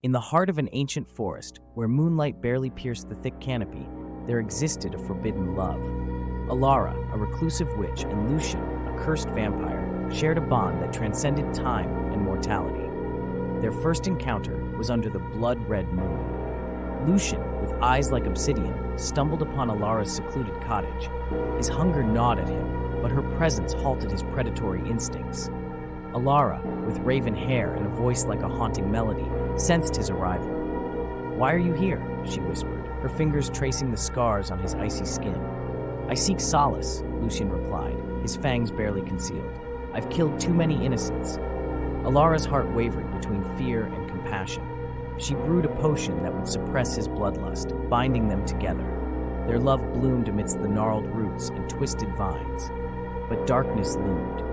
In the heart of an ancient forest, where moonlight barely pierced the thick canopy, there existed a forbidden love. Alara, a reclusive witch, and Lucian, a cursed vampire, shared a bond that transcended time and mortality. Their first encounter was under the blood-red moon. Lucian, with eyes like obsidian, stumbled upon Alara's secluded cottage. His hunger gnawed at him, but her presence halted his predatory instincts. Alara, with raven hair and a voice like a haunting melody, sensed his arrival. "Why are you here?" she whispered, her fingers tracing the scars on his icy skin. "I seek solace," Lucian replied, his fangs barely concealed. "I've killed too many innocents." Alara's heart wavered between fear and compassion. She brewed a potion that would suppress his bloodlust, binding them together. Their love bloomed amidst the gnarled roots and twisted vines. But darkness loomed.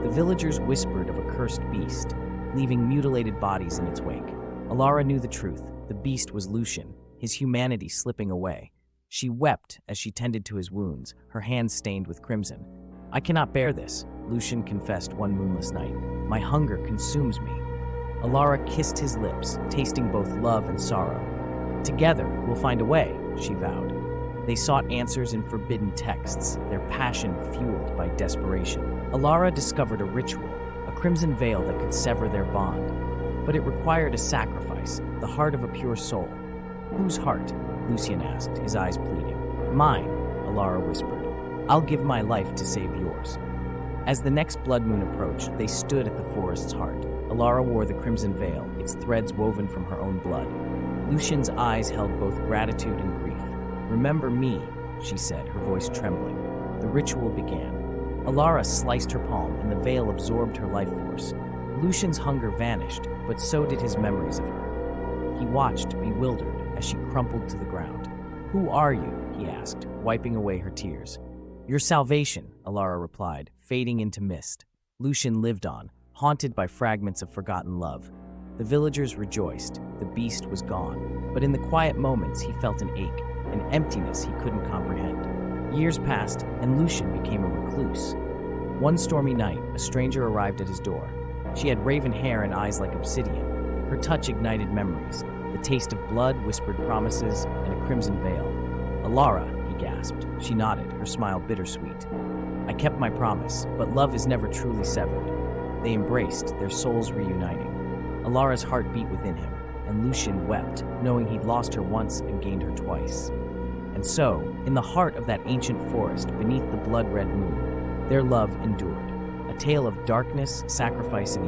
The villagers whispered of a cursed beast, leaving mutilated bodies in its wake. Alara knew the truth. The beast was Lucian, his humanity slipping away. She wept as she tended to his wounds, her hands stained with crimson. "I cannot bear this," Lucian confessed one moonless night. "My hunger consumes me." Alara kissed his lips, tasting both love and sorrow. "Together, we'll find a way," she vowed. They sought answers in forbidden texts, their passion fueled by desperation. Alara discovered a ritual, a crimson veil that could sever their bond. But it required a sacrifice, the heart of a pure soul. "Whose heart?" Lucian asked, his eyes pleading. "Mine," Alara whispered. "I'll give my life to save yours." As the next blood moon approached, they stood at the forest's heart. Alara wore the crimson veil, its threads woven from her own blood. Lucian's eyes held both gratitude and grief. "Remember me," she said, her voice trembling. The ritual began. Alara sliced her palm, and the veil absorbed her life force. Lucian's hunger vanished, but so did his memories of her. He watched, bewildered, as she crumpled to the ground. "Who are you?" he asked, wiping away her tears. "Your salvation," Alara replied, fading into mist. Lucian lived on, haunted by fragments of forgotten love. The villagers rejoiced. The beast was gone. But in the quiet moments, he felt an ache, an emptiness he couldn't comprehend. Years passed, and Lucian became a recluse. One stormy night, a stranger arrived at his door. She had raven hair and eyes like obsidian. Her touch ignited memories. The taste of blood whispered promises, and a crimson veil. "Alara," he gasped. She nodded, her smile bittersweet. "I kept my promise, but love is never truly severed." They embraced, their souls reuniting. Alara's heart beat within him, and Lucian wept, knowing he'd lost her once and gained her twice. And so, in the heart of that ancient forest, beneath the blood-red moon, their love endured. A tale of darkness, sacrifice, and